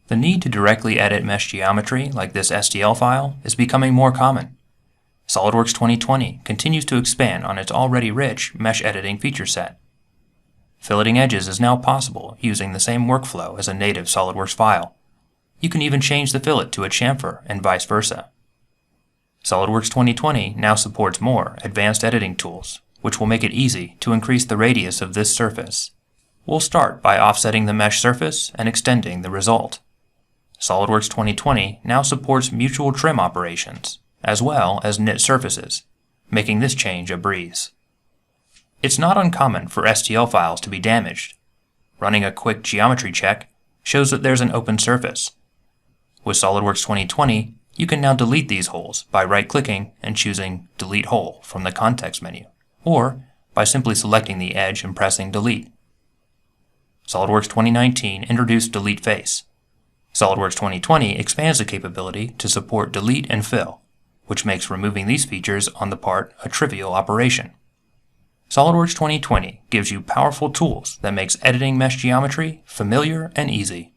The need to directly edit mesh geometry like this STL file is becoming more common. SOLIDWORKS 2020 continues to expand on its already rich mesh editing feature set. Filleting edges is now possible using the same workflow as a native SOLIDWORKS file. You can even change the fillet to a chamfer and vice versa. SOLIDWORKS 2020 now supports more advanced editing tools, which will make it easy to increase the radius of this surface. We'll start by offsetting the mesh surface and extending the result. SOLIDWORKS 2020 now supports mutual trim operations, as well as knit surfaces, making this change a breeze. It's not uncommon for STL files to be damaged. Running a quick geometry check shows that there's an open surface. With SOLIDWORKS 2020, you can now delete these holes by right-clicking and choosing Delete Hole from the context menu, or by simply selecting the edge and pressing Delete. SOLIDWORKS 2019 introduced Delete Face. SOLIDWORKS 2020 expands the capability to support delete and fill, which makes removing these features on the part a trivial operation. SOLIDWORKS 2020 gives you powerful tools that makes editing mesh geometry familiar and easy.